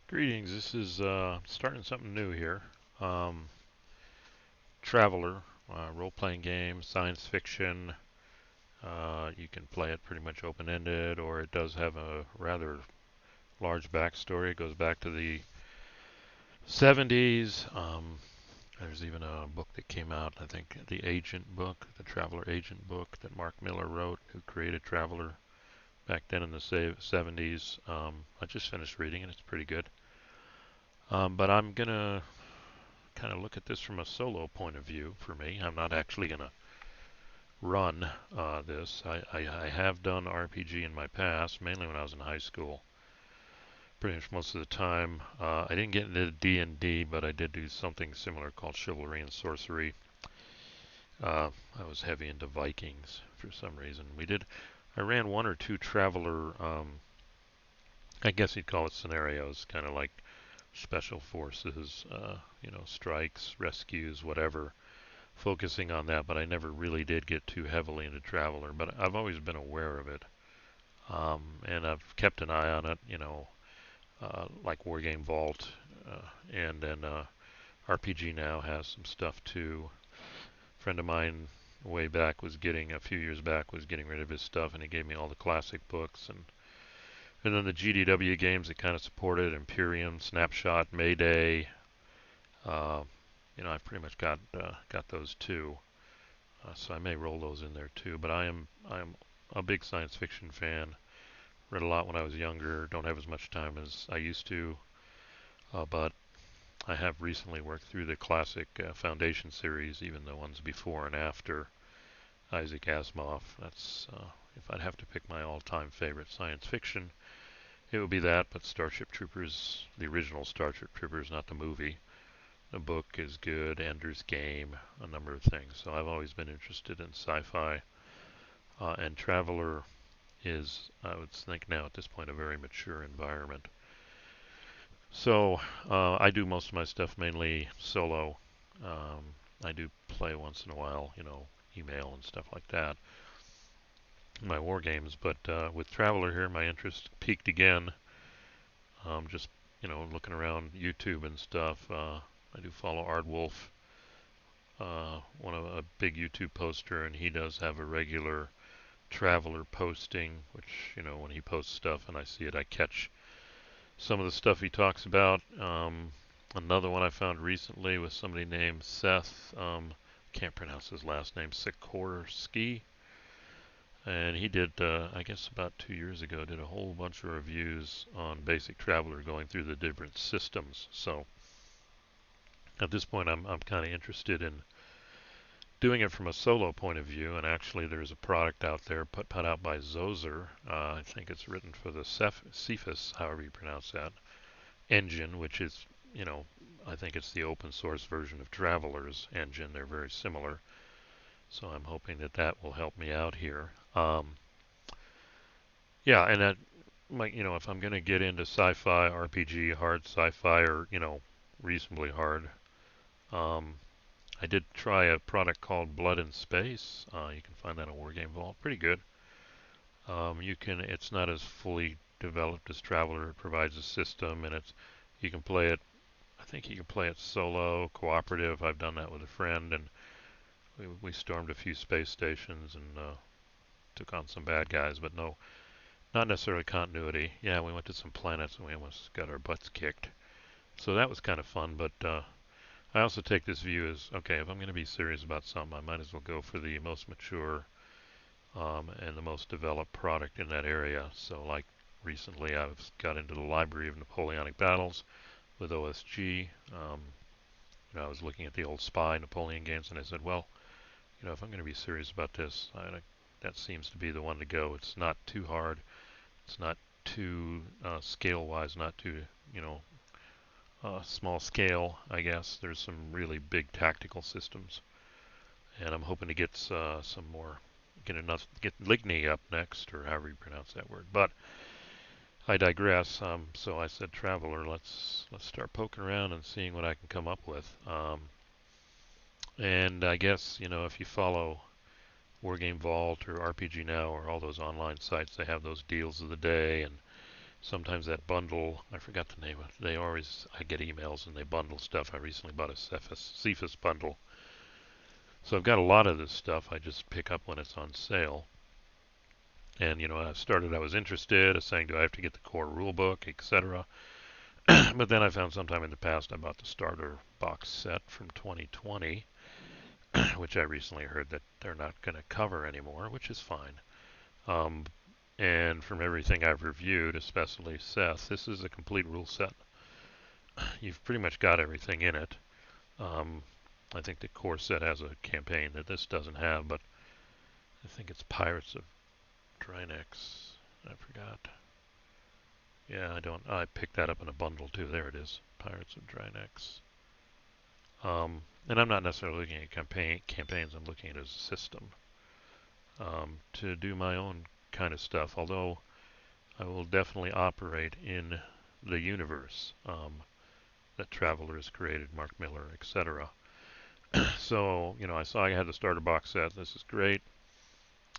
Greetings. This is starting something new here. Um, Traveler, role-playing game, science fiction. You can play it pretty much open-ended, or it does have a rather large backstory. It goes back to the 70s. There's even a book that came out, I think, the Agent book, the Traveler Agent book that Mark Miller wrote, who created Traveler back then in the 70s. I just finished reading it. It's pretty good. But I'm gonna kind of look at this from a solo point of view for me. I'm not actually going to run this. I have done RPG in my past, mainly when I was in high school. Pretty much most of the time. I didn't get into D&D, but I did do something similar called Chivalry and Sorcery. I was heavy into Vikings for some reason. I ran one or two Traveler, I guess you'd call it scenarios, kind of like special forces, strikes, rescues, whatever, focusing on that, but I never really did get too heavily into Traveler. But I've always been aware of it, and I've kept an eye on it. Like Wargame Vault, and then RPG Now has some stuff too. A friend of mine way back was getting a few years back was getting rid of his stuff, and he gave me all the classic books and then the GDW games that kind of supported Imperium, Snapshot, Mayday. Uh, I've pretty much got those too. So I may roll those in there too. But I am a big science fiction fan. Read a lot when I was younger. Don't have as much time as I used to, but I have recently worked through the classic Foundation series, even the ones before and after Isaac Asimov. That's if I'd have to pick my all-time favorite science fiction, it would be that. But Starship Troopers, the original Starship Troopers, not the movie. The book is good. Ender's Game, a number of things. So I've always been interested in sci-fi. And Traveler is, I would think now at this point, a very mature environment. So I do most of my stuff mainly solo. I do play once in a while, email and stuff like that, my war games. But with Traveler here, my interest peaked again. Just looking around YouTube and stuff. I do follow Ardwolf, one of a big YouTube poster, and he does have a regular Traveler posting, which when he posts stuff and I see it, I catch some of the stuff he talks about. Another one I found recently was somebody named Seth. Can't pronounce his last name. Sikorsky, and he did, I guess, about 2 years ago, did a whole bunch of reviews on Basic Traveler, going through the different systems. So at this point, I'm kind of interested in doing it from a solo point of view. And actually, there's a product out there put out by Zozer. I think it's written for the Cephas, however you pronounce that, engine, which is, I think it's the open source version of Traveler's engine. They're very similar. So I'm hoping that that will help me out here. Yeah, and that, like, if I'm going to get into sci-fi, RPG, hard sci-fi, or, reasonably hard, um, I did try a product called Blood in Space. You can find that on Wargame Vault. Pretty good. It's not as fully developed as Traveler. It provides a system, and you can play it. I think you can play it solo, cooperative. I've done that with a friend, and we stormed a few space stations and took on some bad guys, but no, not necessarily continuity. Yeah, we went to some planets and we almost got our butts kicked. So that was kind of fun, but I also take this view as, okay, if I'm going to be serious about something, I might as well go for the most mature and the most developed product in that area. So, like, recently I've got into the Library of Napoleonic Battles with OSG. I was looking at the old Spy Napoleon games, and I said, well, if I'm going to be serious about this, that seems to be the one to go. It's not too hard. It's not too scale-wise, not too, small scale, I guess. There's some really big tactical systems, and I'm hoping to get get Ligny up next, or however you pronounce that word. But I digress. So I said, Traveler, let's start poking around and seeing what I can come up with. And I guess if you follow Wargame Vault or RPG Now or all those online sites, they have those deals of the day, and sometimes that bundle, I forgot the name of it. I get emails and they bundle stuff. I recently bought a Cephas bundle. So I've got a lot of this stuff. I just pick up when it's on sale. And, I was interested, I was saying, do I have to get the core rulebook, etc. But then I found sometime in the past I bought the starter box set from 2020, which I recently heard that they're not going to cover anymore, which is fine. Um, and from everything I've reviewed, especially Seth, this is a complete rule set. You've pretty much got everything in it. Um, I think the core set has a campaign that this doesn't have, but I think it's Pirates of Drynex. I forgot. Yeah, I don't. I picked that up in a bundle too. There it is, Pirates of Drynex. And I'm not necessarily looking at campaigns. I'm looking at it as a system to do my own kind of stuff. Although I will definitely operate in the universe that Traveller has created, Mark Miller, etc. So I saw I had the starter box set. This is great.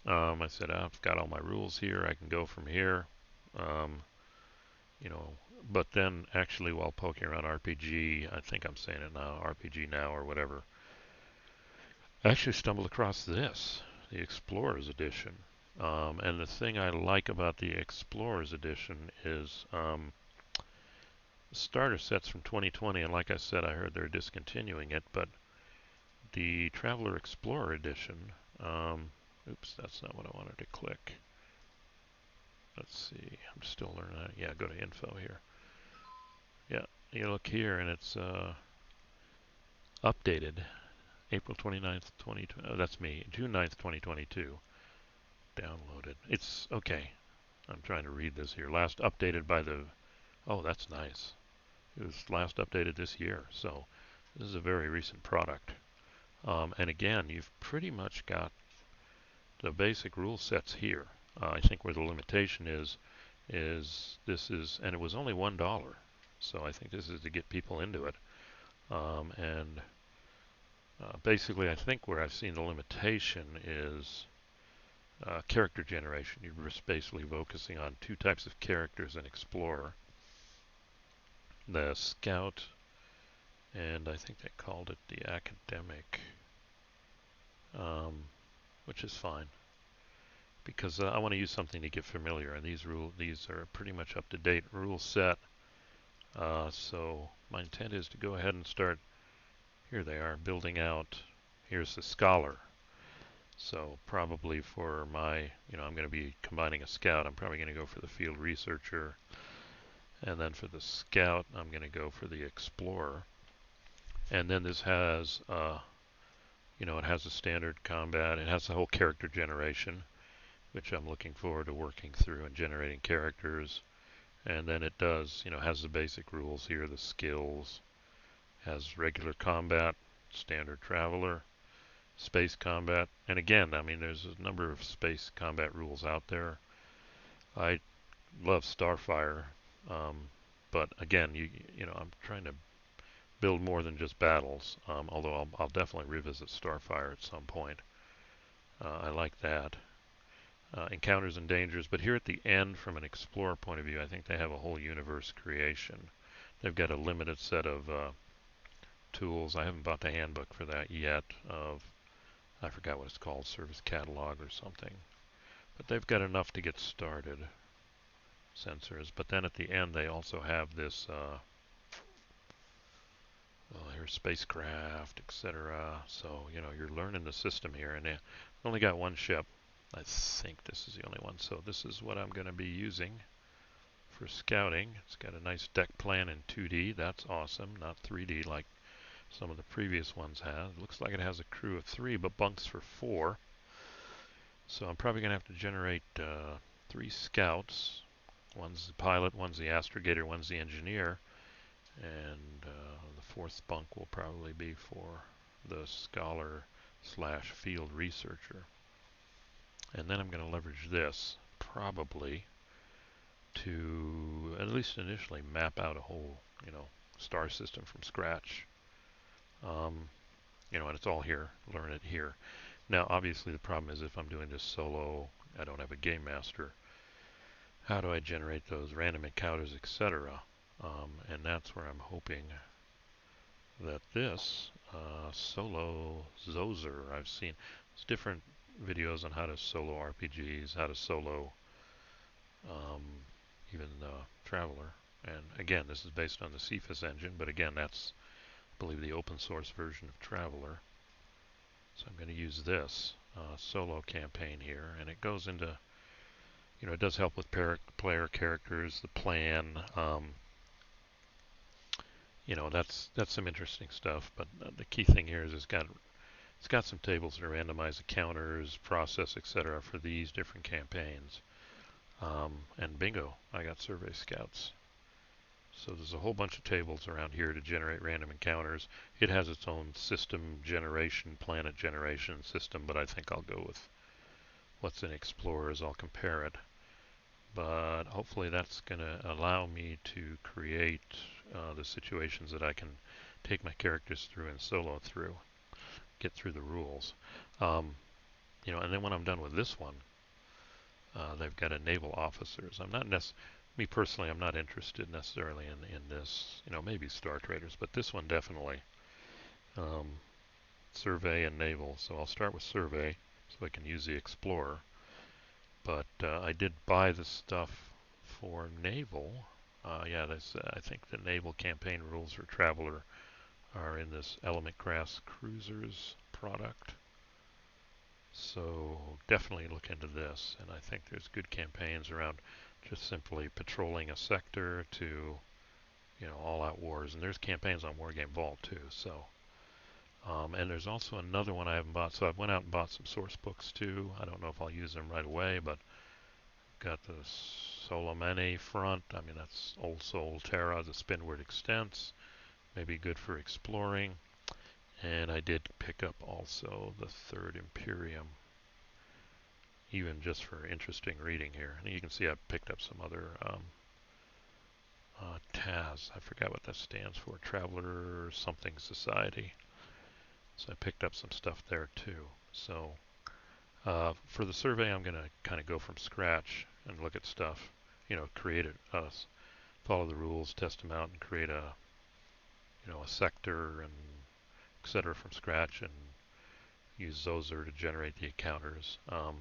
I said I've got all my rules here. I can go from here. Um, you know, but then actually while poking around RPG, I think I'm saying it now, RPG Now or whatever, I actually stumbled across this, the Explorers Edition. And the thing I like about the Explorers Edition is starter sets from 2020, and like I said, I heard they're discontinuing it, but the Traveler Explorer Edition, oops, that's not what I wanted to click. Let's see, I'm still learning that. Yeah, go to info here. Yeah, you look here and it's updated April 29th, 2020. Oh, that's me. June 9th, 2022. Downloaded. It's okay. I'm trying to read this here. Last updated by the. Oh, that's nice. It was last updated this year. So this is a very recent product. And again, you've pretty much got the basic rule sets here. I think where the limitation is this is, and it was only $1. So I think this is to get people into it. And basically, I think where I've seen the limitation is character generation. You're just basically focusing on two types of characters in Explorer. The Scout, and I think they called it the Academic, which is fine. Because I want to use something to get familiar, and these are pretty much up-to-date rule set. So my intent is to go ahead and start, here they are, building out. Here's the Scholar. So probably for my, I'm going to be combining a Scout. I'm probably going to go for the Field Researcher. And then for the Scout, I'm going to go for the Explorer. And then this has, it has a standard combat. It has the whole character generation, which I'm looking forward to working through and generating characters. And then it does, has the basic rules here, the skills, has regular combat, standard traveler, space combat. And again, I mean, there's a number of space combat rules out there. I love Starfire, but again, I'm trying to build more than just battles. Although I'll definitely revisit Starfire at some point. I like that. Encounters and dangers, but here at the end, from an explorer point of view, I think they have a whole universe creation. They've got a limited set of tools. I haven't bought the handbook for that yet. I forgot what it's called, service catalog or something. But they've got enough to get started. Sensors, but then at the end they also have this. Here's spacecraft, etc. So you're learning the system here, and they only got one ship. I think this is the only one. So this is what I'm going to be using for scouting. It's got a nice deck plan in 2D. That's awesome. Not 3D like some of the previous ones have. It looks like it has a crew of 3, but bunks for 4. So I'm probably going to have to generate 3 scouts. One's the pilot, one's the astrogator, one's the engineer. And the 4th bunk will probably be for the scholar / field researcher. And then I'm going to leverage this probably to at least initially map out a whole, star system from scratch. And it's all here. Learn it here. Now, obviously, the problem is if I'm doing this solo, I don't have a game master. how do I generate those random encounters, etc. And that's where I'm hoping that this solo Zozer, I've seen different videos on how to solo RPGs, how to solo um, even Traveler. And again, this is based on the Cephas engine, but again, that's, I believe, the open source version of Traveler. So I'm going to use this solo campaign here, and it goes into, it does help with player characters, the plan. That's some interesting stuff. But the key thing here is it's got some tables that randomize the counters, process, etc. for these different campaigns. And bingo, I got survey scouts. So there's a whole bunch of tables around here to generate random encounters. It has its own system generation, planet generation system, but I think I'll go with what's in Explorers. I'll compare it. But hopefully that's going to allow me to create the situations that I can take my characters through and solo through, get through the rules. And then when I'm done with this one, they've got a naval officers. Me personally, I'm not interested necessarily in this. Maybe Star Traders, but this one definitely. Survey and naval. So I'll start with survey, so I can use the Explorer. But I did buy the stuff for naval. I think the naval campaign rules for Traveler are in this Element Class Cruisers product. So definitely look into this, and I think there's good campaigns around just simply patrolling a sector to, all-out wars. And there's campaigns on Wargame Vault too. So, and there's also another one I haven't bought. So I went out and bought some source books too. I don't know if I'll use them right away, but got the Solomene front. I mean, that's Old Soul Terra, the Spinward Extents. Maybe good for exploring. And I did pick up also the Third Imperium, even just for interesting reading here. And you can see I picked up some other TAS. I forgot what that stands for. Traveler Something Society. So I picked up some stuff there too. So for the survey, I'm going to kind of go from scratch and look at stuff. Create it, follow the rules, test them out, and create a sector and etc. from scratch, and use Zozer to generate the encounters. Let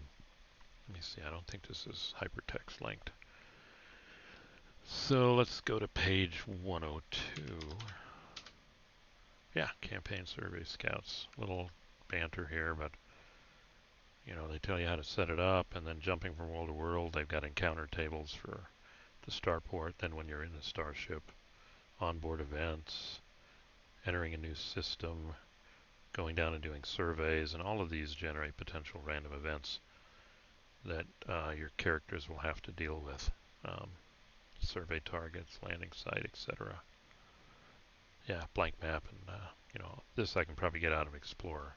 me see. I don't think this is hypertext linked. So let's go to page 102. Yeah, campaign survey scouts. Little banter here, but they tell you how to set it up, and then jumping from world to world, they've got encounter tables for the starport. Then when you're in the starship, onboard events, entering a new system, going down and doing surveys, and all of these generate potential random events that your characters will have to deal with. Survey targets, landing site, etc. Yeah, blank map, and this I can probably get out of Explorer.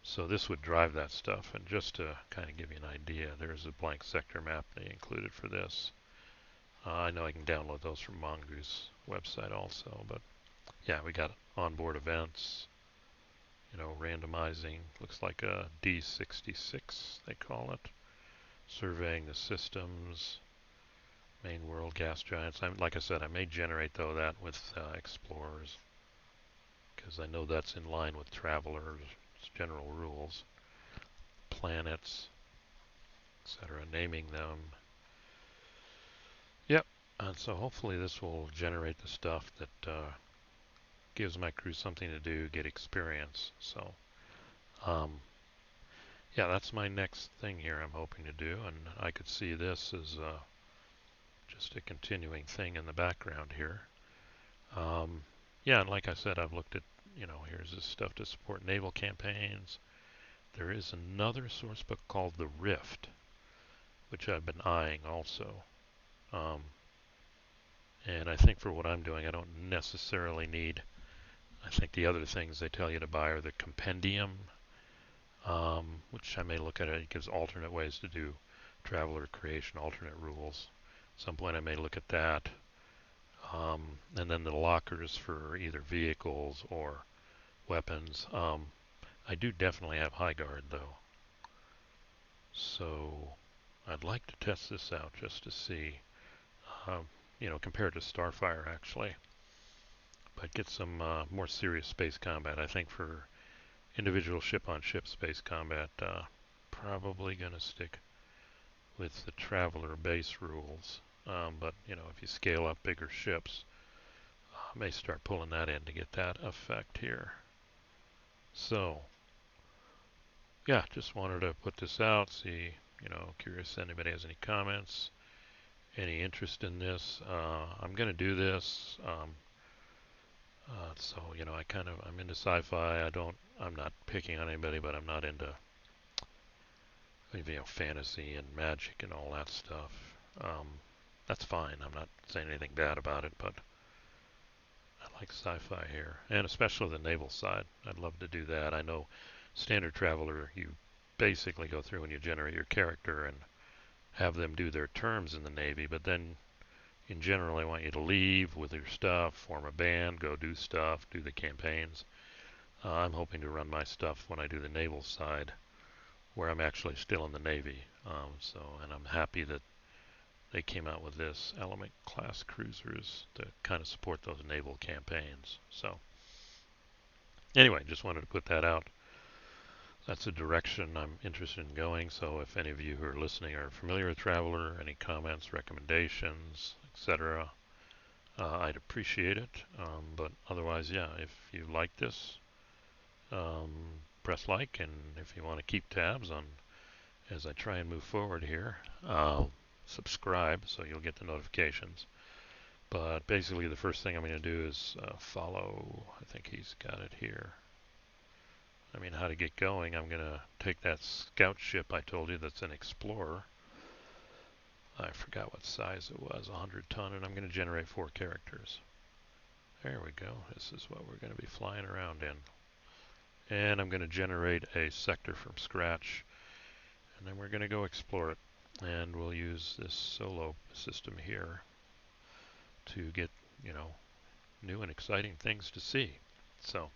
So this would drive that stuff, and just to kind of give you an idea, there's a blank sector map they included for this. I know I can download those from Mongoose website also, but yeah, we got onboard events, randomizing, looks like a D66 they call it, surveying the systems, main world, gas giants. Like I said, I may generate though that with Explorers, because I know that's in line with Traveler's general rules. Planets, etc., naming them. Yep, and so hopefully this will generate the stuff that gives my crew something to do, get experience. So, yeah, that's my next thing here I'm hoping to do, and I could see this as just a continuing thing in the background here. Yeah, and like I said, I've looked at, here's this stuff to support naval campaigns. There is another source book called The Rift, which I've been eyeing also. And I think for what I'm doing, I don't necessarily need, I think the other things they tell you to buy are the compendium, which I may look at. It gives alternate ways to do Traveler creation, alternate rules. At some point I may look at that. And then the lockers for either vehicles or weapons. I do definitely have High Guard though. So I'd like to test this out just to see, um, compared to Starfire actually, but get some more serious space combat. I think for individual ship-on-ship space combat, probably going to stick with the Traveler base rules. But, if you scale up bigger ships, I may start pulling that in to get that effect here. So, yeah, just wanted to put this out, see, curious if anybody has any comments, any interest in this. I'm going to do this. So, I'm into sci-fi. I'm not picking on anybody, but I'm not into, fantasy and magic and all that stuff. That's fine. I'm not saying anything bad about it, but I like sci-fi here, and especially the naval side. I'd love to do that. I know standard Traveler, you basically go through and you generate your character and have them do their terms in the Navy, but then in general I want you to leave with your stuff, form a band, go do stuff, do the campaigns. I'm hoping to run my stuff when I do the naval side, where I'm actually still in the Navy. And I'm happy that they came out with this Element class cruisers to kind of support those naval campaigns. So anyway, just wanted to put that out. That's a direction I'm interested in going. So if any of you who are listening are familiar with Traveler, any comments, recommendations, etc., I'd appreciate it. But otherwise, yeah, if you like this, um, press like, and if you want to keep tabs on as I try and move forward here, subscribe so you'll get the notifications. But basically, the first thing I'm going to do is follow. I think he's got it here. How to get going, I'm going to take that scout ship I told you that's an Explorer. I forgot what size it was, 100 ton, and I'm going to generate 4 characters. There we go. This is what we're going to be flying around in. And I'm going to generate a sector from scratch, and then we're going to go explore it. And we'll use this solo system here to get, new and exciting things to see. So,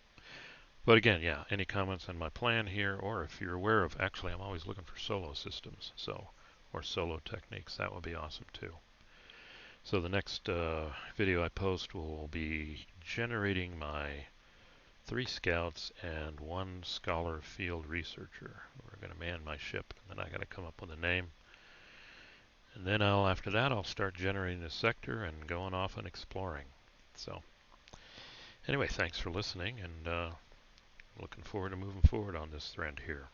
but again, yeah, any comments on my plan here, or if you're aware of, actually, I'm always looking for solo systems, or solo techniques, that would be awesome too. So the next video I post will be generating my 3 scouts and 1 scholar field researcher. We're going to man my ship, and then I got to come up with a name. And then after that, I'll start generating a sector and going off and exploring. So anyway, thanks for listening, and looking forward to moving forward on this thread here.